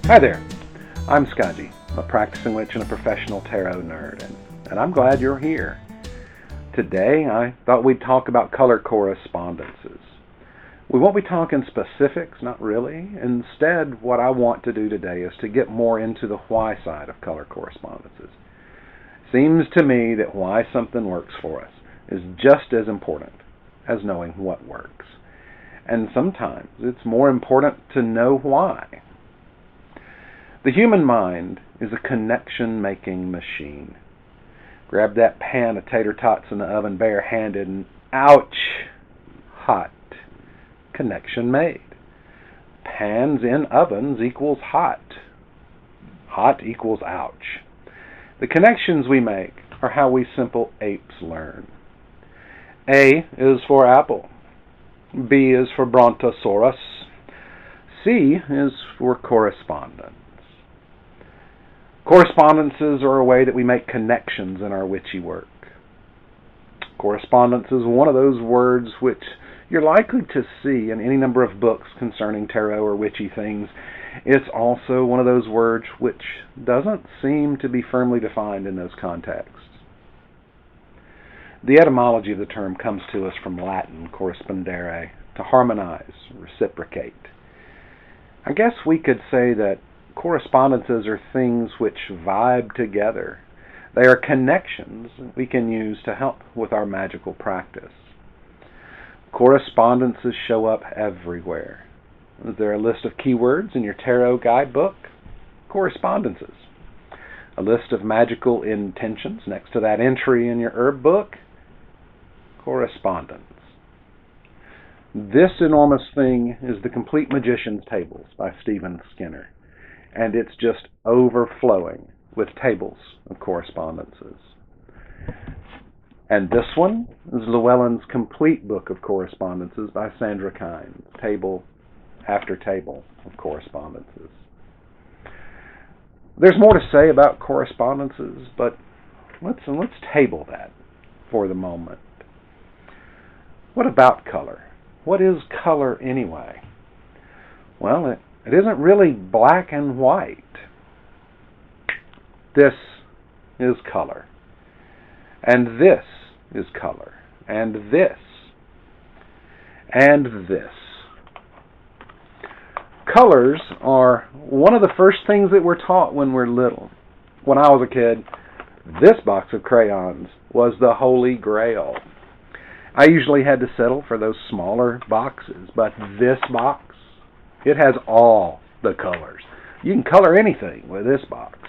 Hi there, I'm Skaji, a practicing witch and a professional tarot nerd, and I'm glad you're here. Today, I thought we'd talk about color correspondences. We won't be talking specifics, not really. Instead, what I want to do today is to get more into the why side of color correspondences. Seems to me that why something works for us is just as important as knowing what works. And sometimes it's more important to know why. The human mind is a connection-making machine. Grab that pan of tater tots in the oven bare-handed and ouch, hot. Connection made. Pans in ovens equals hot. Hot equals ouch. The connections we make are how we simple apes learn. A is for apple. B is for brontosaurus. C is for correspondence. Correspondences are a way that we make connections in our witchy work. Correspondence is one of those words which you're likely to see in any number of books concerning tarot or witchy things. It's also one of those words which doesn't seem to be firmly defined in those contexts. The etymology of the term comes to us from Latin, corrispondere, to harmonize, reciprocate. I guess we could say that correspondences are things which vibe together. They are connections we can use to help with our magical practice. Correspondences show up everywhere. Is there a list of keywords in your tarot guidebook? Correspondences. A list of magical intentions next to that entry in your herb book? Correspondence. This enormous thing is the Complete Magician's Tables by Stephen Skinner, and it's just overflowing with tables of correspondences. And this one is Llewellyn's Complete Book of Correspondences by Sandra Kynes, table after table of correspondences. There's more to say about correspondences, but let's table that for the moment. What about color? What is color anyway? Well, it isn't really black and white. This is color. And this is color. And this. And this. Colors are one of the first things that we're taught when we're little. When I was a kid, this box of crayons was the holy grail. I usually had to settle for those smaller boxes, but this box, it has all the colors. You can color anything with this box.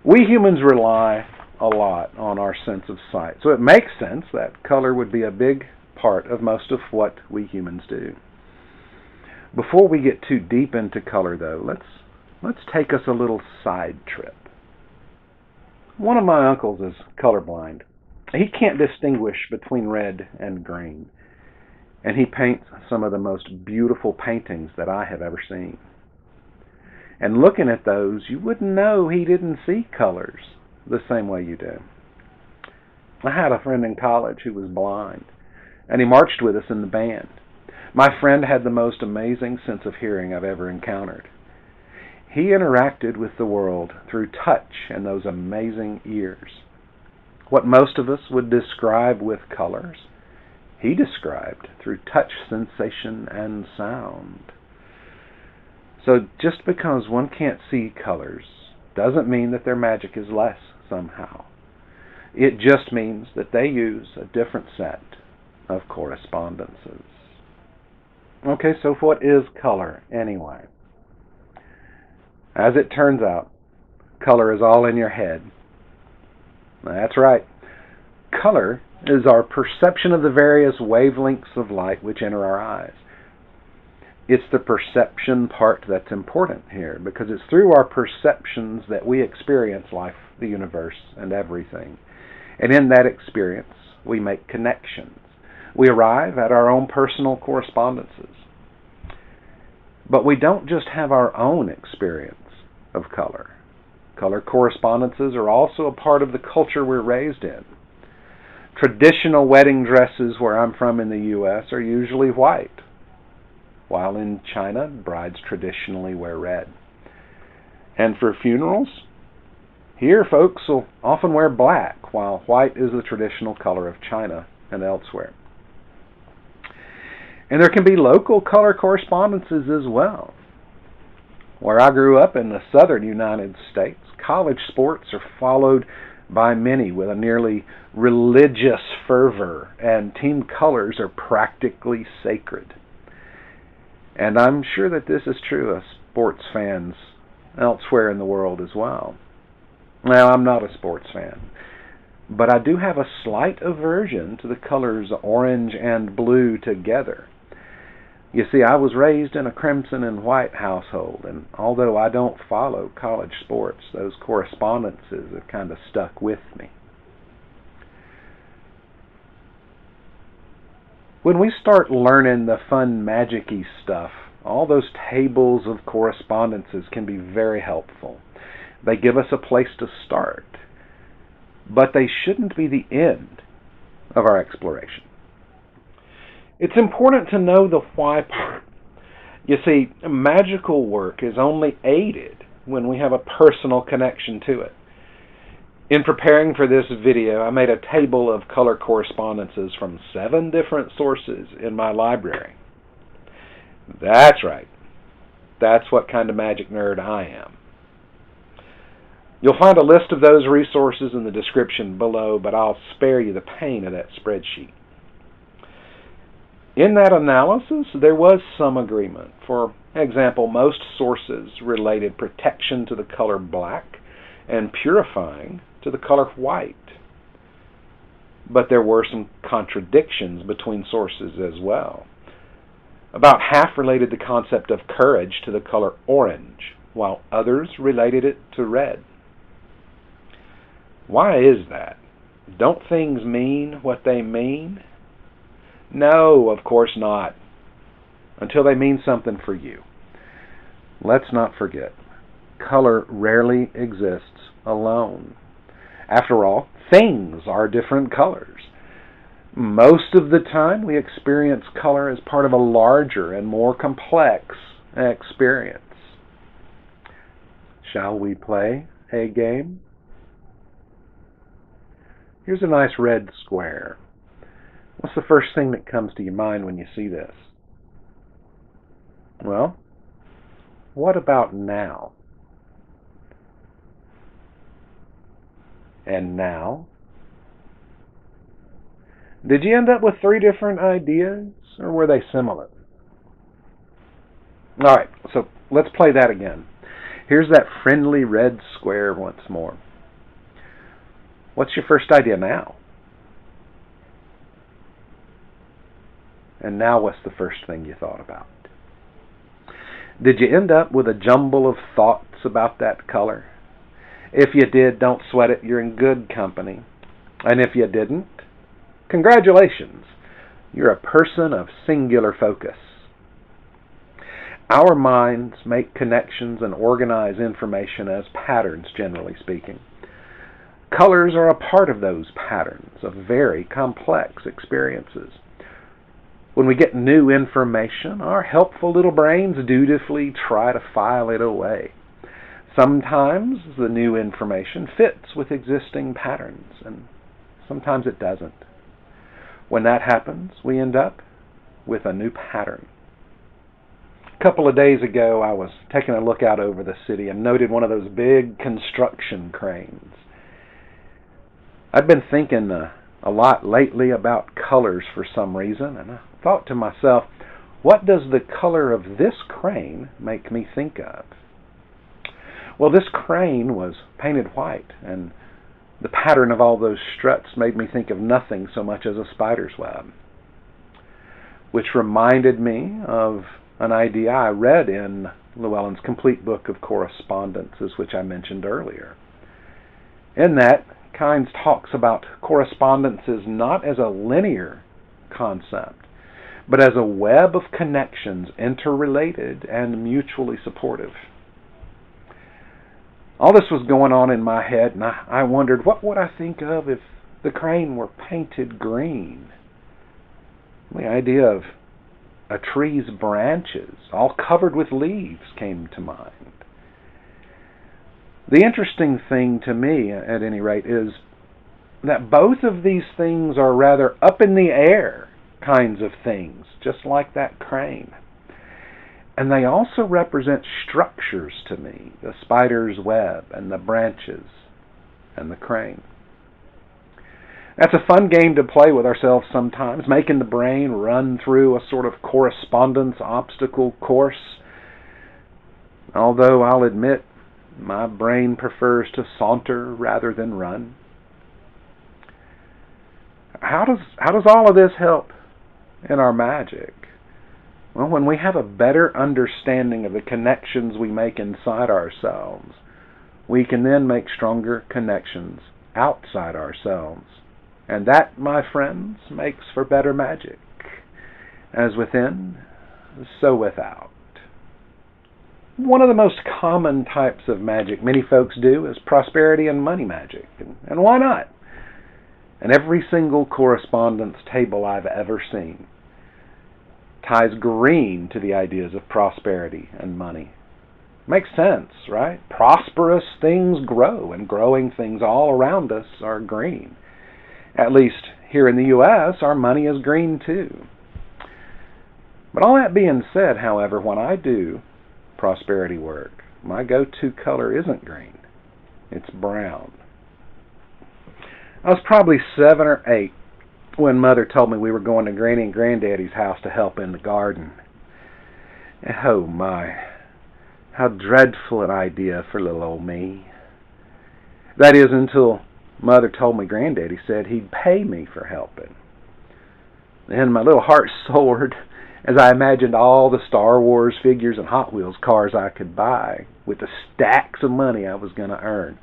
We humans rely a lot on our sense of sight, so it makes sense that color would be a big part of most of what we humans do. Before we get too deep into color, though, let's take us a little side trip. One of my uncles is colorblind. He can't distinguish between red and green, and he paints some of the most beautiful paintings that I have ever seen. And looking at those, you wouldn't know he didn't see colors the same way you do. I had a friend in college who was blind, and he marched with us in the band. My friend had the most amazing sense of hearing I've ever encountered. He interacted with the world through touch and those amazing ears. What most of us would describe with colors, he described through touch, sensation, and sound. So just because one can't see colors doesn't mean that their magic is less somehow. It just means that they use a different set of correspondences. Okay, so what is color anyway? As it turns out, color is all in your head. That's right. Color is our perception of the various wavelengths of light which enter our eyes. It's the perception part that's important here, because it's through our perceptions that we experience life, the universe, and everything. And in that experience, we make connections. We arrive at our own personal correspondences. But we don't just have our own experience of color. Color correspondences are also a part of the culture we're raised in. Traditional wedding dresses where I'm from in the U.S. are usually white. while in China, brides traditionally wear red. And for funerals, here folks will often wear black, while white is the traditional color of China and elsewhere. And there can be local color correspondences as well. Where I grew up in the southern United States, college sports are followed by many with a nearly religious fervor, and team colors are practically sacred. And I'm sure that this is true of sports fans elsewhere in the world as well. Now, I'm not a sports fan, but I do have a slight aversion to the colors orange and blue together. You see, I was raised in a crimson and white household, and although I don't follow college sports, those correspondences have kind of stuck with me. When we start learning the fun magic-y stuff, all those tables of correspondences can be very helpful. They give us a place to start, but they shouldn't be the end of our exploration. It's important to know the why part. You see, magical work is only aided when we have a personal connection to it. In preparing for this video, I made a table of color correspondences from 7 different sources in my library. That's right. That's what kind of magic nerd I am. You'll find a list of those resources in the description below, but I'll spare you the pain of that spreadsheet. In that analysis, there was some agreement. For example, most sources related protection to the color black and purifying to the color white. But there were some contradictions between sources as well. About half related the concept of courage to the color orange, while others related it to red. Why is that? Don't things mean what they mean? No, of course not, until they mean something for you. Let's not forget, color rarely exists alone. After all, things are different colors. Most of the time, we experience color as part of a larger and more complex experience. Shall we play a game? Here's a nice red square. What's the first thing that comes to your mind when you see this? Well, what about now? And now? Did you end up with 3 different ideas, or were they similar? Alright, so let's play that again. Here's that friendly red square once more. What's your first idea now? And now what's the first thing you thought about? Did you end up with a jumble of thoughts about that color? If you did, don't sweat it. You're in good company. And if you didn't, congratulations. You're a person of singular focus. Our minds make connections and organize information as patterns, generally speaking. Colors are a part of those patterns of very complex experiences. When we get new information, our helpful little brains dutifully try to file it away. Sometimes the new information fits with existing patterns, and sometimes it doesn't. When that happens, we end up with a new pattern. A couple of days ago, I was taking a look out over the city and noted one of those big construction cranes. I've been thinking a lot lately about colors for some reason, and I thought to myself, what does the color of this crane make me think of? Well, this crane was painted white, and the pattern of all those struts made me think of nothing so much as a spider's web, which reminded me of an idea I read in Llewellyn's complete book of Correspondences, which I mentioned earlier. In that, Kynes talks about correspondences not as a linear concept, but as a web of connections, interrelated and mutually supportive. All this was going on in my head, and I wondered, what would I think of if the crane were painted green? The idea of A tree's branches, all covered with leaves, came to mind. The interesting thing to me, at any rate, is that both of these things are rather up in the air kinds of things, just like that crane. And they also represent structures to me, the spider's web and the branches and the crane. That's a fun game to play with ourselves sometimes, making the brain run through a sort of correspondence obstacle course. Although I'll admit, my brain prefers to saunter rather than run. How does all of this help in our magic? Well, when we have a better understanding of the connections we make inside ourselves, we can then make stronger connections outside ourselves. And that, my friends, makes for better magic. As within, so without. One of the most common types of magic many folks do is prosperity and money magic. And why not? And every single correspondence table I've ever seen ties green to the ideas of prosperity and money. Makes sense, right? Prosperous things grow, and growing things all around us are green. At least here in the U.S., our money is green too. But all that being said, however, when I do prosperity work, my go-to color isn't green. It's brown. I was probably 7 or 8 when Mother told me we were going to Granny and Granddaddy's house to help in the garden. Oh my, how dreadful an idea for little old me. That is, until Mother told me Granddaddy said he'd pay me for helping. Then my little heart soared as I imagined all the Star Wars figures and Hot Wheels cars I could buy with the stacks of money I was going to earn.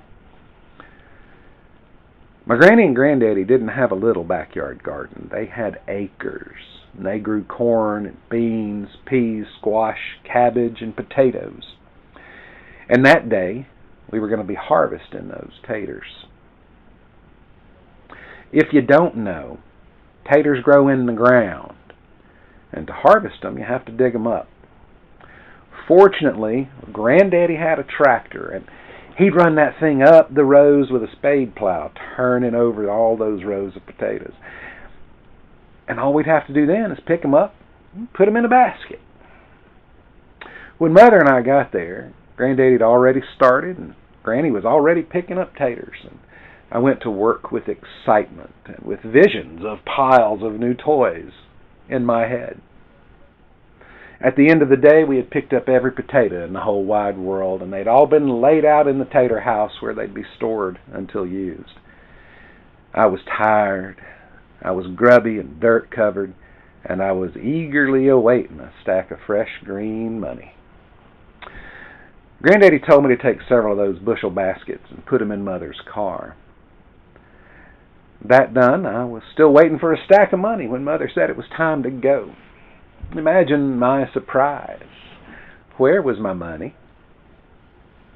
My Granny and Granddaddy didn't have a little backyard garden. They had acres, and they grew corn and beans, peas, squash, cabbage, and potatoes. And that day, we were going to be harvesting those taters. If you don't know, taters grow in the ground, and to harvest them, you have to dig them up. Fortunately, Granddaddy had a tractor, and he'd run that thing up the rows with a spade plow, turning over all those rows of potatoes. And all we'd have to do then is pick them up and put them in a basket. When Mother and I got there, Granddaddy had already started, and Granny was already picking up taters. And I went to work with excitement and with visions of piles of new toys in my head. At the end of the day, we had picked up every potato in the whole wide world, and they'd all been laid out in the tater house where they'd be stored until used. I was tired, I was grubby and dirt-covered, and I was eagerly awaiting a stack of fresh green money. Granddaddy told me to take several of those bushel baskets and put them in Mother's car. That done, I was still waiting for a stack of money when Mother said it was time to go. Imagine my surprise. Where was my money?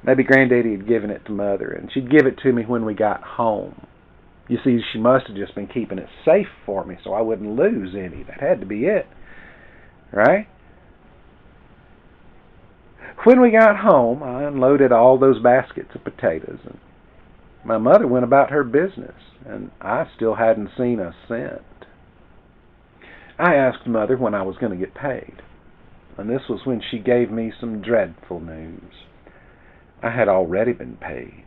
Maybe Granddaddy had given it to Mother, and she'd give it to me when we got home. You see, she must have just been keeping it safe for me so I wouldn't lose any. That had to be it, right? When we got home, I unloaded all those baskets of potatoes, and my mother went about her business, and I still hadn't seen a cent. I asked Mother when I was going to get paid, and this was when she gave me some dreadful news. I had already been paid.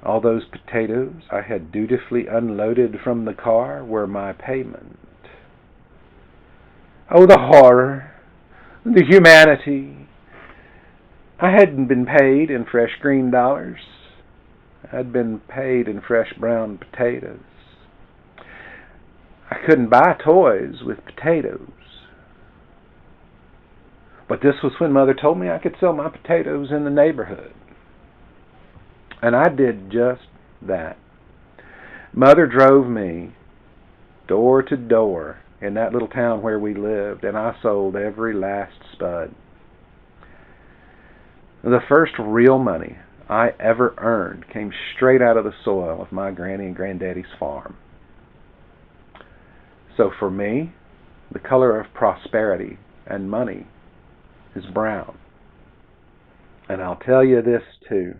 All those potatoes I had dutifully unloaded from the car were my payment. Oh, the horror, the humanity. I hadn't been paid in fresh green dollars. I'd been paid in fresh brown potatoes. I couldn't buy toys with potatoes. But this was when Mother told me I could sell my potatoes in the neighborhood. And I did just that. Mother drove me door to door in that little town where we lived, and I sold every last spud. The first real money I ever earned came straight out of the soil of my Granny and Granddaddy's farm. So for me, The color of prosperity and money is brown. And I'll tell you this too.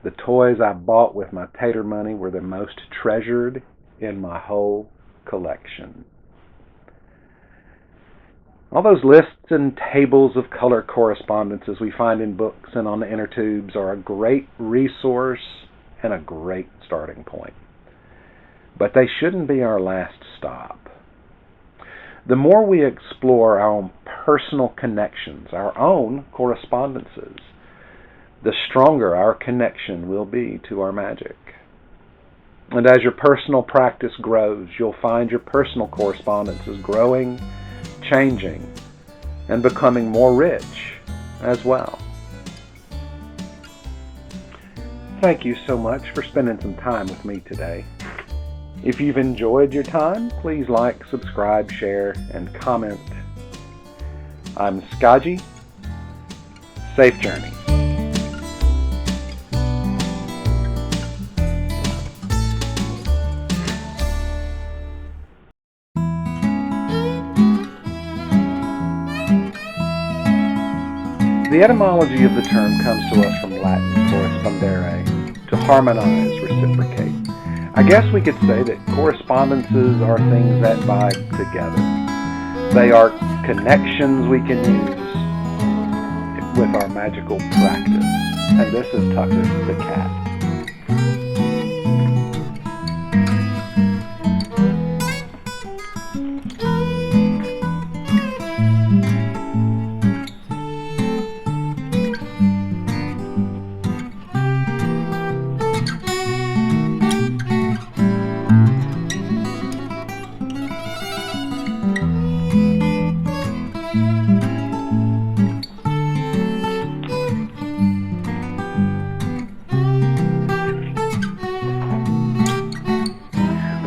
The toys I bought with my tater money were the most treasured in my whole collection. All those lists and tables of color correspondences we find in books and on the inner tubes are a great resource and a great starting point. But they shouldn't be our last stop. The more we explore our own personal connections, our own correspondences, the stronger our connection will be to our magic. And as your personal practice grows, you'll find your personal correspondences growing, changing, and becoming more rich as well. Thank you so much for spending some time with me today. If you've enjoyed your time, please like, subscribe, share, and comment. I'm Skaji. Safe journey. The etymology of the term comes to us from Latin correspondere, to harmonize, reciprocate. I guess we could say that correspondences are things that vibe together. They are connections we can use with our magical practice. And this is Tucker the cat.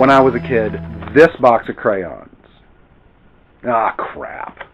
When I was a kid, this box of crayons. Ah, crap.